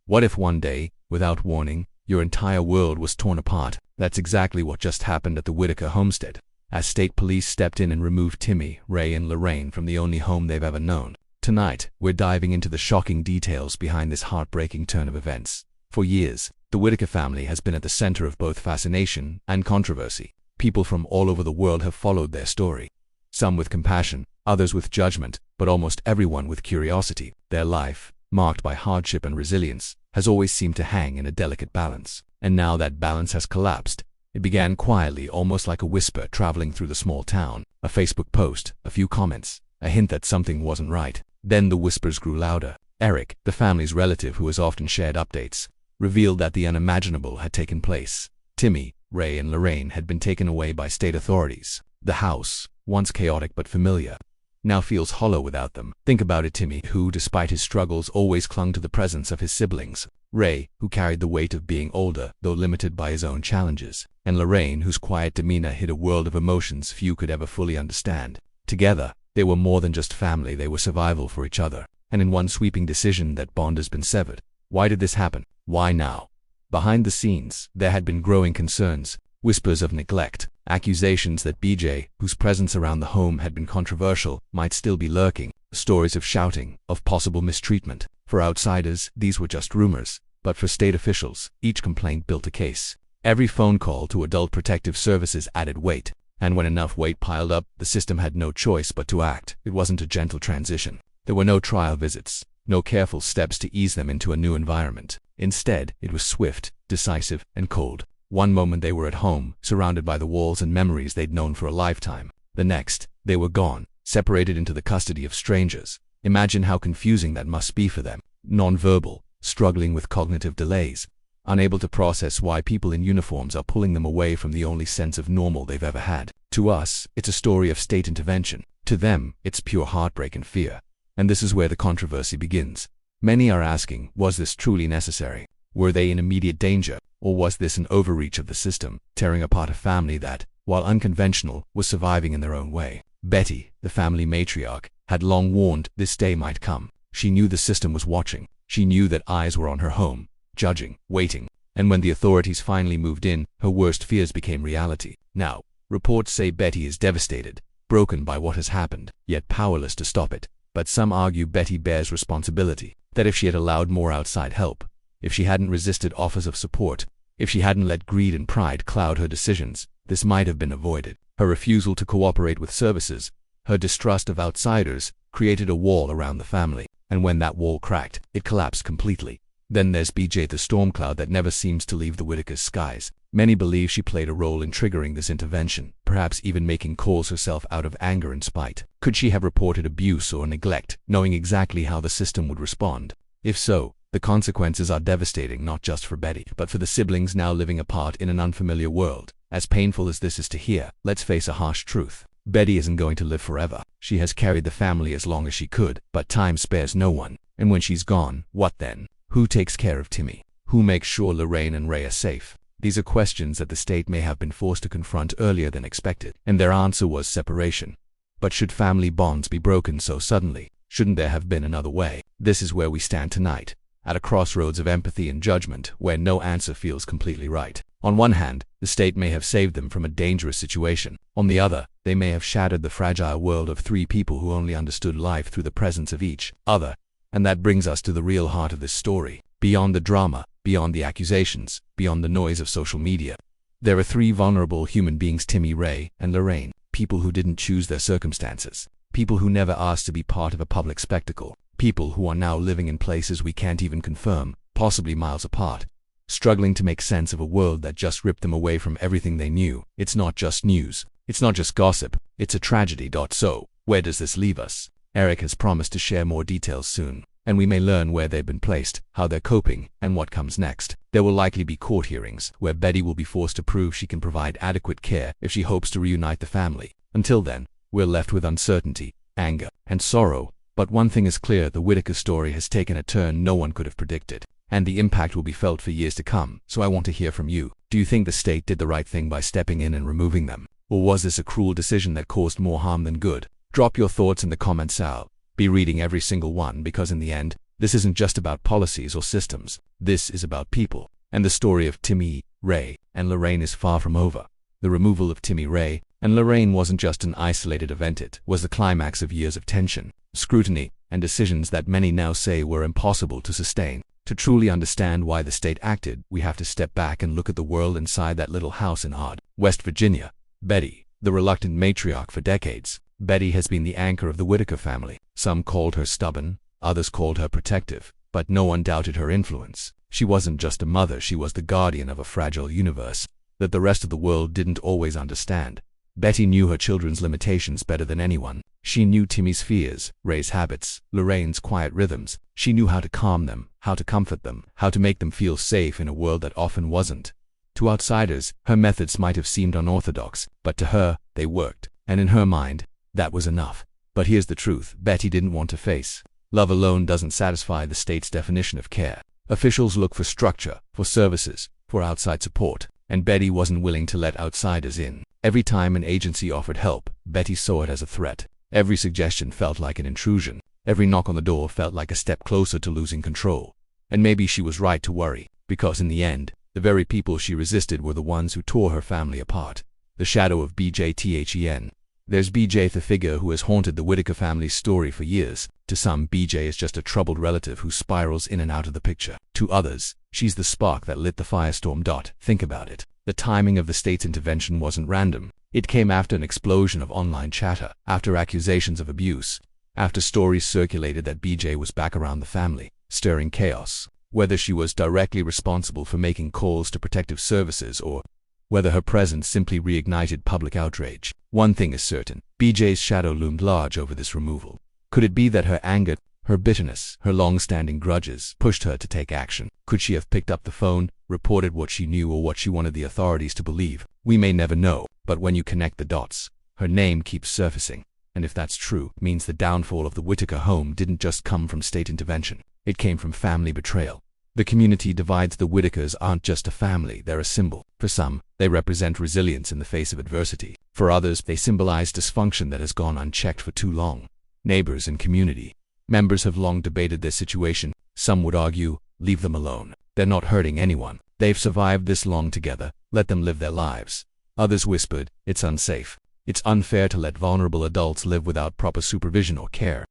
What if one day, without warning, your entire world was torn apart? That's exactly what just happened at the Whittaker homestead, as state police stepped in and removed Timmy, Ray, and Lorraine from the only home they've ever known. Tonight, we're diving into the shocking details behind this heartbreaking turn of events. For years, the Whittaker family has been at the center of both fascination and controversy. People from all over the world have followed their story. Some with compassion, others with judgment, but almost everyone with curiosity. Their life, marked by hardship and resilience, has always seemed to hang in a delicate balance. And now that balance has collapsed. It began quietly, almost like a whisper traveling through the small town. A Facebook post, a few comments, a hint that something wasn't right. Then the whispers grew louder. Eric, the family's relative who has often shared updates, revealed that the unimaginable had taken place. Timmy, Ray, and Lorraine had been taken away by state authorities. The house, once chaotic but familiar, now feels hollow without them. Think about it: Timmy, who, despite his struggles, always clung to the presence of his siblings. Ray, who carried the weight of being older, though limited by his own challenges. And Lorraine, whose quiet demeanor hid a world of emotions few could ever fully understand. Together, they were more than just family, they were survival for each other. And in one sweeping decision, that bond has been severed. Why did this happen? Why now? Behind the scenes, there had been growing concerns, whispers of neglect, accusations that BJ, whose presence around the home had been controversial, might still be lurking, stories of shouting, of possible mistreatment. For outsiders, these were just rumors, but for state officials, each complaint built a case. Every phone call to Adult Protective Services added weight, and when enough weight piled up, the system had no choice but to act. It wasn't a gentle transition. There were no trial visits, no careful steps to ease them into a new environment. Instead, it was swift, decisive, and cold. One moment they were at home, surrounded by the walls and memories they'd known for a lifetime. The next, they were gone, separated into the custody of strangers. Imagine how confusing that must be for them. Nonverbal, struggling with cognitive delays, unable to process why people in uniforms are pulling them away from the only sense of normal they've ever had. To us, it's a story of state intervention. To them, it's pure heartbreak and fear. And this is where the controversy begins. Many are asking, was this truly necessary? Were they in immediate danger? Or was this an overreach of the system, tearing apart a family that, while unconventional, was surviving in their own way? Betty, the family matriarch, had long warned this day might come. She knew the system was watching. She knew that eyes were on her home, judging, waiting. And when the authorities finally moved in, her worst fears became reality. Now, reports say Betty is devastated, broken by what has happened, yet powerless to stop it. But some argue Betty bears responsibility, that if she had allowed more outside help, if she hadn't resisted offers of support, if she hadn't let greed and pride cloud her decisions, this might have been avoided. Her refusal to cooperate with services, her distrust of outsiders, created a wall around the family. And when that wall cracked, it collapsed completely. Then there's BJ, the storm cloud that never seems to leave the Whittakers' skies. Many believe she played a role in triggering this intervention, perhaps even making calls herself out of anger and spite. Could she have reported abuse or neglect, knowing exactly how the system would respond? If so, the consequences are devastating, not just for Betty, but for the siblings now living apart in an unfamiliar world. As painful as this is to hear, let's face a harsh truth. Betty isn't going to live forever. She has carried the family as long as she could, but time spares no one. And when she's gone, what then? Who takes care of Timmy? Who makes sure Lorraine and Ray are safe? These are questions that the state may have been forced to confront earlier than expected, and their answer was separation. But should family bonds be broken so suddenly? Shouldn't there have been another way? This is where we stand tonight, at a crossroads of empathy and judgment, where no answer feels completely right. On one hand, the state may have saved them from a dangerous situation. On the other, they may have shattered the fragile world of three people who only understood life through the presence of each other. And that brings us to the real heart of this story. Beyond the drama, beyond the accusations, beyond the noise of social media, there are three vulnerable human beings: Timmy, Ray, and Lorraine. People who didn't choose their circumstances. People who never asked to be part of a public spectacle. People who are now living in places we can't even confirm, possibly miles apart, struggling to make sense of a world that just ripped them away from everything they knew. It's not just news. It's not just gossip. It's a tragedy. So, where does this leave us? Eric has promised to share more details soon, and we may learn where they've been placed, how they're coping, and what comes next. There will likely be court hearings, where Betty will be forced to prove she can provide adequate care if she hopes to reunite the family. Until then, we're left with uncertainty, anger, and sorrow. But one thing is clear: the Whittaker story has taken a turn no one could have predicted, and the impact will be felt for years to come. So I want to hear from you. Do you think the state did the right thing by stepping in and removing them? Or was this a cruel decision that caused more harm than good? Drop your thoughts in the comments. I'll be reading every single one, because in the end, This isn't just about policies or systems. This is about people. And the story of Timmy, Ray, and Lorraine is far from over. The removal of Timmy, Ray, and Lorraine wasn't just an isolated event. It was the climax of years of tension, scrutiny, and decisions that many now say were impossible to sustain. To truly understand why the state acted, we have to step back and look at the world inside that little house in Odd, West Virginia. Betty, the reluctant matriarch for decades. Betty has been the anchor of the Whittaker family. Some called her stubborn, others called her protective, but no one doubted her influence. She wasn't just a mother, she was the guardian of a fragile universe that the rest of the world didn't always understand. Betty knew her children's limitations better than anyone. She knew Timmy's fears, Ray's habits, Lorraine's quiet rhythms. She knew how to calm them, how to comfort them, how to make them feel safe in a world that often wasn't. To outsiders, her methods might have seemed unorthodox, but to her, they worked. And in her mind, that was enough. But here's the truth Betty didn't want to face. Love alone doesn't satisfy the state's definition of care. Officials look for structure, for services, for outside support, and Betty wasn't willing to let outsiders in. Every time an agency offered help, Betty saw it as a threat. Every suggestion felt like an intrusion. Every knock on the door felt like a step closer to losing control. And maybe she was right to worry, because in the end, the very people she resisted were the ones who tore her family apart. The shadow of BJ. There's BJ, the figure who has haunted the Whittaker family's story for years. To some, BJ is just a troubled relative who spirals in and out of the picture. To others, she's the spark that lit the firestorm. Think about it. The timing of the state's intervention wasn't random. It came after an explosion of online chatter, after accusations of abuse, after stories circulated that BJ was back around the family, stirring chaos. Whether she was directly responsible for making calls to protective services or whether her presence simply reignited public outrage, one thing is certain: BJ's shadow loomed large over this removal. Could it be that her anger, her bitterness, her long-standing grudges pushed her to take action? Could she have picked up the phone, reported what she knew or what she wanted the authorities to believe? We may never know, but when you connect the dots, her name keeps surfacing. And if that's true, it means the downfall of the Whittaker home didn't just come from state intervention. It came from family betrayal. The community divides. The Whittakers aren't just a family, they're a symbol. For some, they represent resilience in the face of adversity. For others, they symbolize dysfunction that has gone unchecked for too long. Neighbors and community members have long debated their situation. Some would argue, leave them alone. They're not hurting anyone. They've survived this long together. Let them live their lives. Others whispered, it's unsafe. It's unfair to let vulnerable adults live without proper supervision or care.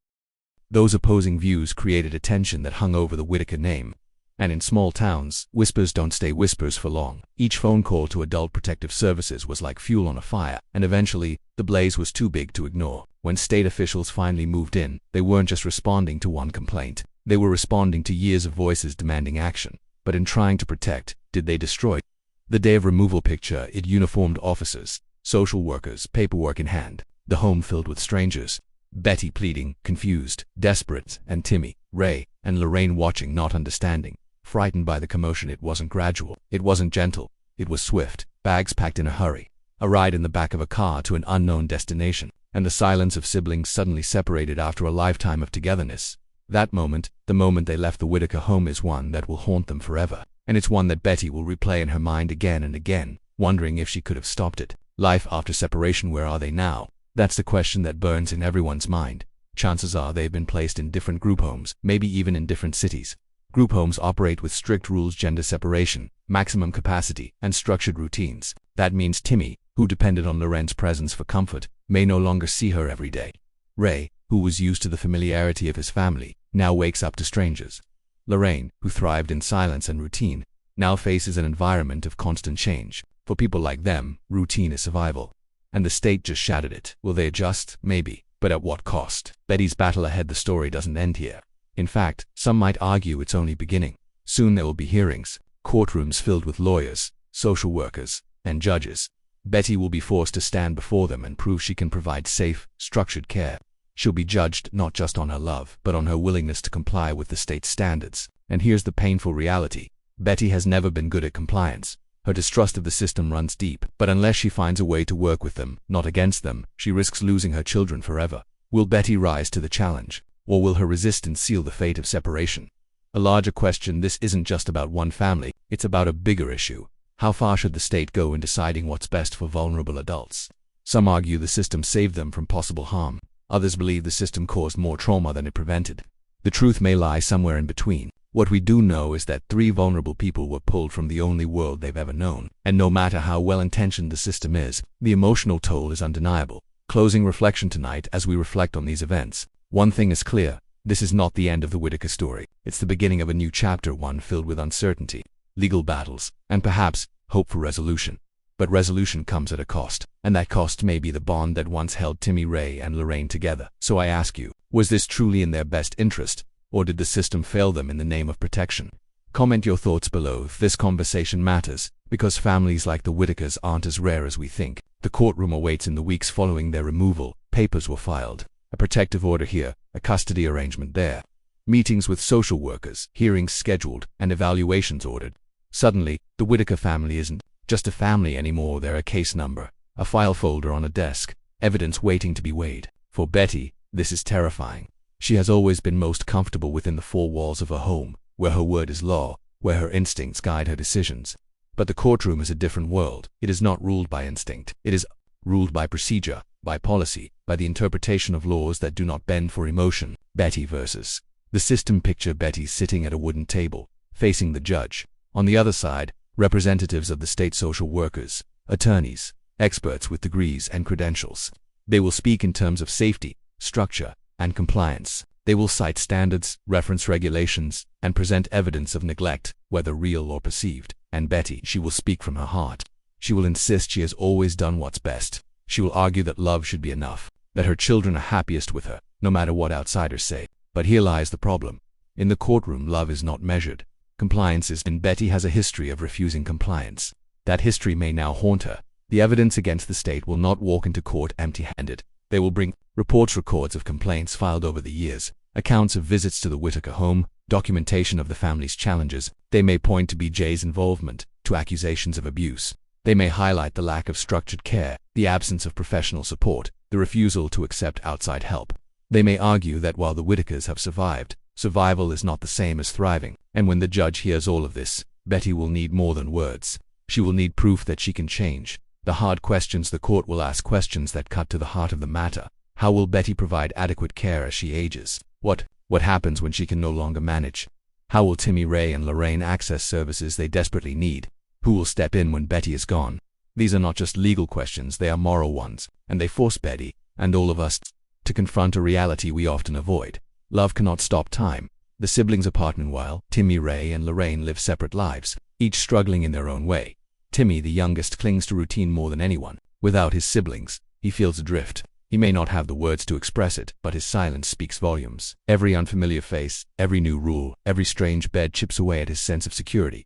Those opposing views created a tension that hung over the Whittaker name. And in small towns, whispers don't stay whispers for long. Each phone call to adult protective services was like fuel on a fire, and eventually, the blaze was too big to ignore. When state officials finally moved in, they weren't just responding to one complaint. They were responding to years of voices demanding action. But in trying to protect, did they destroy? The day of removal picture, it uniformed officers, social workers, paperwork in hand, the home filled with strangers. Betty pleading, confused, desperate, and Timmy, Ray, and Lorraine watching, not understanding. Frightened by the commotion. It wasn't gradual. It wasn't gentle. It was swift. Bags packed in a hurry. A ride in the back of a car to an unknown destination. And the silence of siblings suddenly separated after a lifetime of togetherness. That moment, the moment they left the Whittaker home, is one that will haunt them forever. And it's one that Betty will replay in her mind again and again, wondering if she could have stopped it. Life after separation, where are they now? That's the question that burns in everyone's mind. Chances are they've been placed in different group homes, maybe even in different cities. Group homes operate with strict rules: gender separation, maximum capacity, and structured routines. That means Timmy, who depended on Lorraine's presence for comfort, may no longer see her every day. Ray, who was used to the familiarity of his family, now wakes up to strangers. Lorraine, who thrived in silence and routine, now faces an environment of constant change. For people like them, routine is survival. And the state just shattered it. Will they adjust? Maybe. But at what cost? Betty's battle ahead. The story doesn't end here. In fact, some might argue it's only beginning. Soon there will be hearings, courtrooms filled with lawyers, social workers, and judges. Betty will be forced to stand before them and prove she can provide safe, structured care. She'll be judged not just on her love, but on her willingness to comply with the state's standards. And here's the painful reality. Betty has never been good at compliance. Her distrust of the system runs deep, but unless she finds a way to work with them, not against them, she risks losing her children forever. Will Betty rise to the challenge? Or will her resistance seal the fate of separation? A larger question: this isn't just about one family, it's about a bigger issue. How far should the state go in deciding what's best for vulnerable adults? Some argue the system saved them from possible harm. Others believe the system caused more trauma than it prevented. The truth may lie somewhere in between. What we do know is that 3 vulnerable people were pulled from the only world they've ever known. And no matter how well-intentioned the system is, the emotional toll is undeniable. Closing reflection tonight as we reflect on these events. One thing is clear. This is not the end of the Whittaker story. It's the beginning of a new chapter, one filled with uncertainty, legal battles, and perhaps hope for resolution. But resolution comes at a cost, and that cost may be the bond that once held Timmy, Ray, and Lorraine together. So I ask you, was this truly in their best interest, or did the system fail them in the name of protection? Comment your thoughts below if this conversation matters, because families like the Whittakers aren't as rare as we think. The courtroom awaits in the weeks following their removal. Papers were filed. A protective order here, a custody arrangement there. Meetings with social workers, hearings scheduled, and evaluations ordered. Suddenly, the Whittaker family isn't just a family anymore. They're a case number, a file folder on a desk, evidence waiting to be weighed. For Betty, this is terrifying. She has always been most comfortable within the 4 walls of her home, where her word is law, where her instincts guide her decisions. But the courtroom is a different world. It is not ruled by instinct. It is ruled by procedure, by policy, by the interpretation of laws that do not bend for emotion. Betty versus the system. Picture Betty sitting at a wooden table, facing the judge. On the other side, representatives of the state, social workers, attorneys, experts with degrees and credentials. They will speak in terms of safety, structure, and compliance. They will cite standards, reference regulations, and present evidence of neglect, whether real or perceived. And Betty, she will speak from her heart. She will insist she has always done what's best. She will argue that love should be enough, that her children are happiest with her, no matter what outsiders say. But here lies the problem. In the courtroom, love is not measured. Compliance is, and Betty has a history of refusing compliance. That history may now haunt her. The evidence against the state will not walk into court empty-handed. They will bring records of complaints filed over the years, accounts of visits to the Whittaker home, documentation of the family's challenges. They may point to BJ's involvement, to accusations of abuse. They may highlight the lack of structured care, the absence of professional support, the refusal to accept outside help. They may argue that while the Whittakers have survived, survival is not the same as thriving. And when the judge hears all of this, Betty will need more than words. She will need proof that she can change. The hard questions the court will ask, questions that cut to the heart of the matter. How will Betty provide adequate care as she ages? What happens when she can no longer manage? How will Timmy, Ray, and Lorraine access services they desperately need? Who will step in when Betty is gone? These are not just legal questions, they are moral ones, and they force Betty, and all of us, to confront a reality we often avoid. Love cannot stop time. The siblings are partnering while Timmy, Ray, and Lorraine live separate lives, each struggling in their own way. Timmy, the youngest, clings to routine more than anyone. Without his siblings, he feels adrift. He may not have the words to express it, but his silence speaks volumes. Every unfamiliar face, every new rule, every strange bed chips away at his sense of security.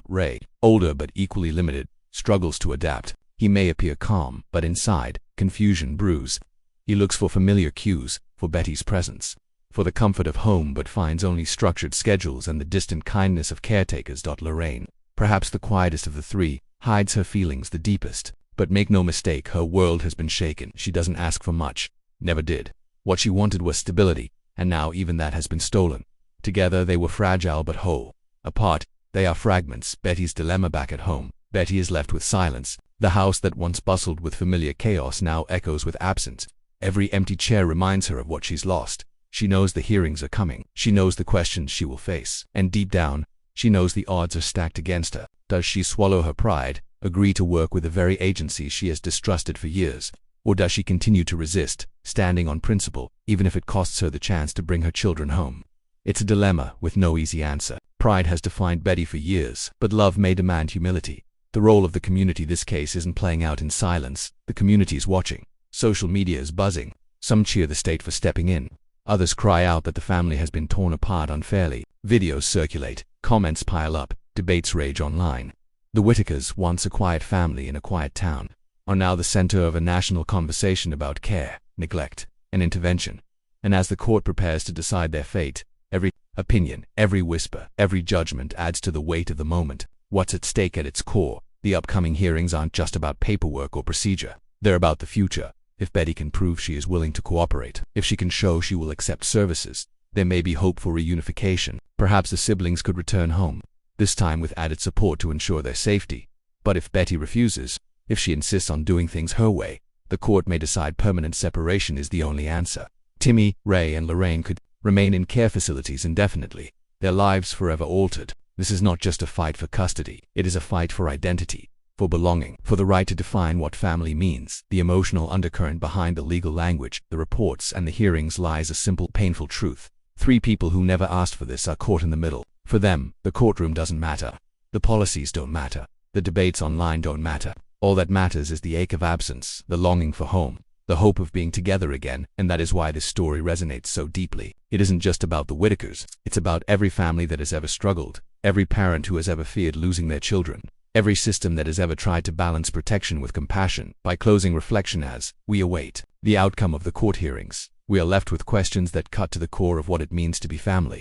Ray, older but equally limited, struggles to adapt. He may appear calm, but inside, confusion brews. He looks for familiar cues, for Betty's presence, for the comfort of home, but finds only structured schedules and the distant kindness of caretakers. Lorraine, perhaps the quietest of the 3, hides her feelings the deepest. But make no mistake, her world has been shaken. She doesn't ask for much, never did. What she wanted was stability, and now even that has been stolen. Together they were fragile but whole. Apart, they are fragments. Betty's dilemma back at home. Betty is left with silence. The house that once bustled with familiar chaos now echoes with absence. Every empty chair reminds her of what she's lost. She knows the hearings are coming. She knows the questions she will face. And deep down, she knows the odds are stacked against her. Does she swallow her pride, agree to work with the very agency she has distrusted for years? Or does she continue to resist, standing on principle, even if it costs her the chance to bring her children home? It's a dilemma with no easy answer. Pride has defined Betty for years, but love may demand humility. The role of the community this case isn't playing out in silence. The community is watching. Social media is buzzing. Some cheer the state for stepping in. Others cry out that the family has been torn apart unfairly. Videos circulate. Comments pile up. Debates rage online. The Whittakers, once a quiet family in a quiet town, are now the center of a national conversation about care, neglect, and intervention. And as the court prepares to decide their fate, every opinion, every whisper, every judgment adds to the weight of the moment. What's at stake at its core? The upcoming hearings aren't just about paperwork or procedure. They're about the future. If Betty can prove she is willing to cooperate, if she can show she will accept services, there may be hope for reunification. Perhaps the siblings could return home, this time with added support to ensure their safety. But if Betty refuses, if she insists on doing things her way, the court may decide permanent separation is the only answer. Timmy, Ray, and Lorraine could remain in care facilities indefinitely, their lives forever altered. This is not just a fight for custody, it is a fight for identity, for belonging, for the right to define what family means. The emotional undercurrent behind the legal language, the reports, and the hearings lies a simple, painful truth. 3 people who never asked for this are caught in the middle. For them, the courtroom doesn't matter. The policies don't matter. The debates online don't matter. All that matters is the ache of absence, the longing for home, the hope of being together again, and that is why this story resonates so deeply. It isn't just about the Whittakers, it's about every family that has ever struggled, every parent who has ever feared losing their children, every system that has ever tried to balance protection with compassion. By closing reflection as we await the outcome of the court hearings, we are left with questions that cut to the core of what it means to be family.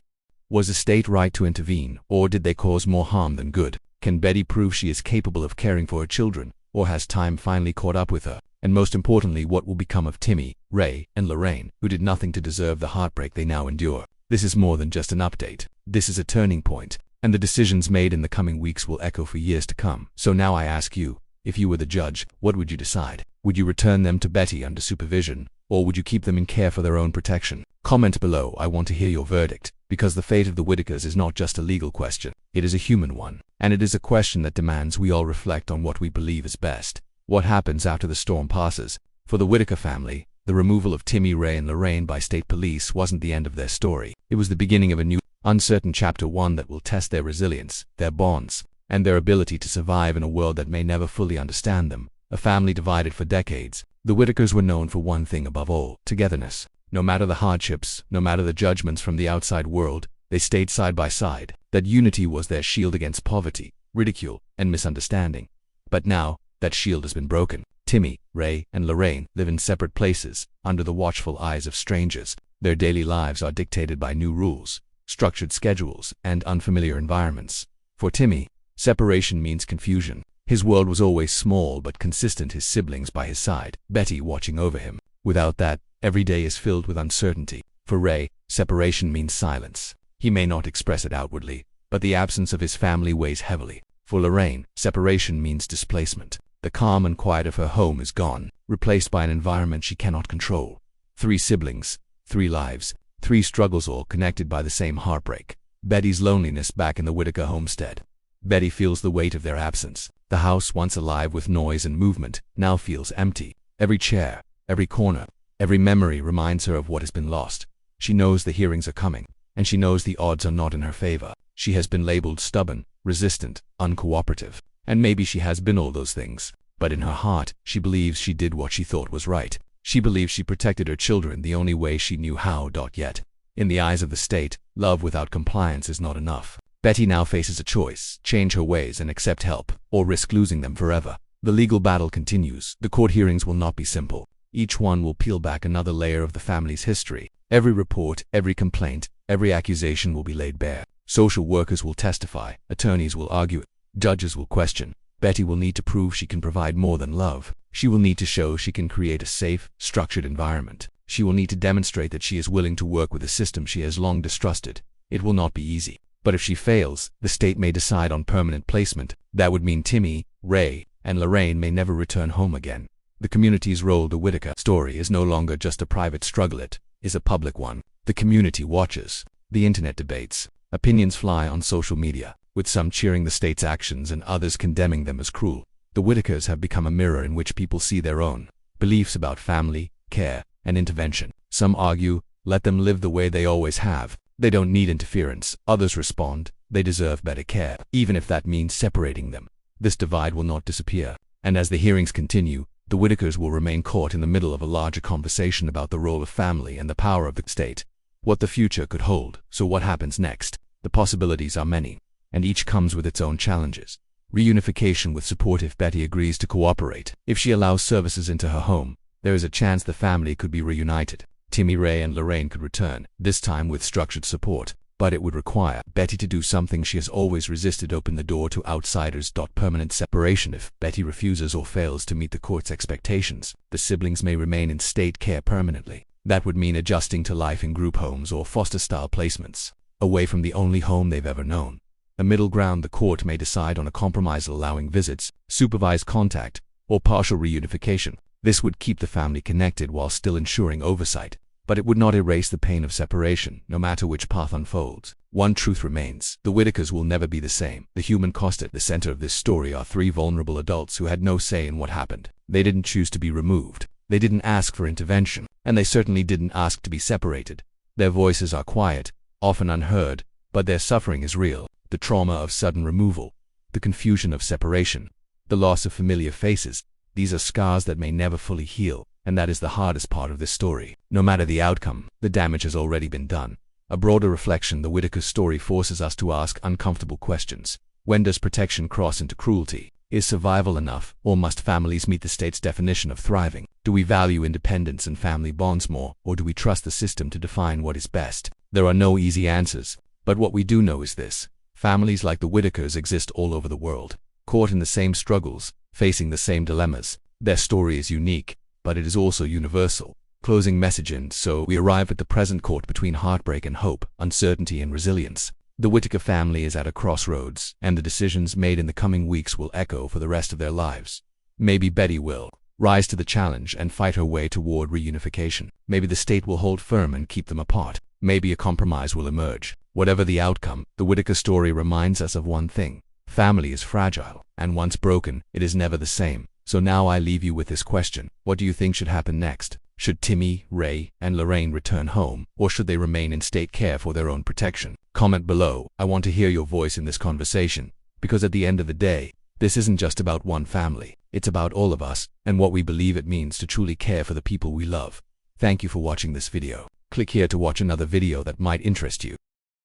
Was the state right to intervene, or did they cause more harm than good? Can Betty prove she is capable of caring for her children, or has time finally caught up with her? And most importantly, what will become of Timmy, Ray, and Lorraine, who did nothing to deserve the heartbreak they now endure? This is more than just an update. This is a turning point, and the decisions made in the coming weeks will echo for years to come. So now I ask you, if you were the judge, what would you decide? Would you return them to Betty under supervision, or would you keep them in care for their own protection? Comment below, I want to hear your verdict, because the fate of the Whittakers is not just a legal question, it is a human one, and it is a question that demands we all reflect on what we believe is best. What happens after the storm passes? For the Whittaker family, the removal of Timmy, Ray, and Lorraine by state police wasn't the end of their story. It was the beginning of a new, uncertain chapter, one that will test their resilience, their bonds, and their ability to survive in a world that may never fully understand them. A family divided for decades, the Whittakers were known for one thing above all: togetherness. No matter the hardships, no matter the judgments from the outside world, they stayed side by side. That unity was their shield against poverty, ridicule, and misunderstanding. But now, that shield has been broken. Timmy, Ray, and Lorraine live in separate places, under the watchful eyes of strangers. Their daily lives are dictated by new rules, structured schedules, and unfamiliar environments. For Timmy, separation means confusion. His world was always small but consistent, his siblings by his side, Betty watching over him. Without that, every day is filled with uncertainty. For Ray, separation means silence. He may not express it outwardly, but the absence of his family weighs heavily. For Lorraine, separation means displacement. The calm and quiet of her home is gone, replaced by an environment she cannot control. 3 siblings, 3 lives, 3 struggles, all connected by the same heartbreak. Betty's loneliness back in the Whittaker homestead. Betty feels the weight of their absence. The house, once alive with noise and movement, now feels empty. Every chair, every corner, every memory reminds her of what has been lost. She knows the hearings are coming, and she knows the odds are not in her favor. She has been labeled stubborn, resistant, uncooperative. And maybe she has been all those things, but in her heart, she believes she did what she thought was right. She believes she protected her children the only way she knew how. Yet, in the eyes of the state, love without compliance is not enough. Betty now faces a choice: change her ways and accept help, or risk losing them forever. The legal battle continues. The court hearings will not be simple. Each one will peel back another layer of the family's history. Every report, every complaint, every accusation will be laid bare. Social workers will testify, attorneys will argue, judges will question. Betty will need to prove she can provide more than love. She will need to show she can create a safe, structured environment. She will need to demonstrate that she is willing to work with a system she has long distrusted. It will not be easy. But if she fails, the state may decide on permanent placement. That would mean Timmy, Ray, and Lorraine may never return home again. The community's role. The Whittaker story is no longer just a private struggle, it is a public one. The community watches. The internet debates. Opinions fly on social media, with some cheering the state's actions and others condemning them as cruel. The Whittakers have become a mirror in which people see their own beliefs about family, care, and intervention. Some argue, let them live the way they always have. They don't need interference. Others respond, they deserve better care, even if that means separating them. This divide will not disappear, and as the hearings continue, the Whittakers will remain caught in the middle of a larger conversation about the role of family and the power of the state. What the future could hold. So what happens next? The possibilities are many, and each comes with its own challenges. Reunification with support. If Betty agrees to cooperate, if she allows services into her home, there is a chance the family could be reunited. Timmy, Ray, and Lorraine could return, this time with structured support. But it would require Betty to do something she has always resisted: open the door to outsiders. Permanent separation. If Betty refuses or fails to meet the court's expectations, the siblings may remain in state care permanently. That would mean adjusting to life in group homes or foster-style placements, away from the only home they've ever known. A middle ground. The court may decide on a compromise, allowing visits, supervised contact, or partial reunification. This would keep the family connected while still ensuring oversight. but it would not erase the pain of separation, no matter which path unfolds. One truth remains: the Whittakers will never be the same. The human cost at the center of this story are three vulnerable adults who had no say in what happened. They didn't choose to be removed. They didn't ask for intervention. And they certainly didn't ask to be separated. Their voices are quiet, often unheard, but their suffering is real. The trauma of sudden removal, the confusion of separation, the loss of familiar faces, these are scars that may never fully heal, and that is the hardest part of this story. No matter the outcome, the damage has already been done. A broader reflection: the Whittaker story forces us to ask uncomfortable questions. When does protection cross into cruelty? Is survival enough, or must families meet the state's definition of thriving? Do we value independence and family bonds more, or do we trust the system to define what is best? There are no easy answers, but what we do know is this: families like the Whittakers exist all over the world, caught in the same struggles, facing the same dilemmas. Their story is unique, but it is also universal. Closing message: and so we arrive at the present, caught between heartbreak and hope, uncertainty and resilience. The Whittaker family is at a crossroads, and the decisions made in the coming weeks will echo for the rest of their lives. Maybe Betty will rise to the challenge and fight her way toward reunification. Maybe the state will hold firm and keep them apart. Maybe a compromise will emerge. Whatever the outcome, the Whittaker story reminds us of one thing: family is fragile, and once broken, it is never the same. So now I leave you with this question: what do you think should happen next? Should Timmy, Ray, and Lorraine return home, or should they remain in state care for their own protection? Comment below. I want to hear your voice in this conversation, because at the end of the day, this isn't just about one family. It's about all of us, and what we believe it means to truly care for the people we love. Thank you for watching this video. Click here to watch another video that might interest you.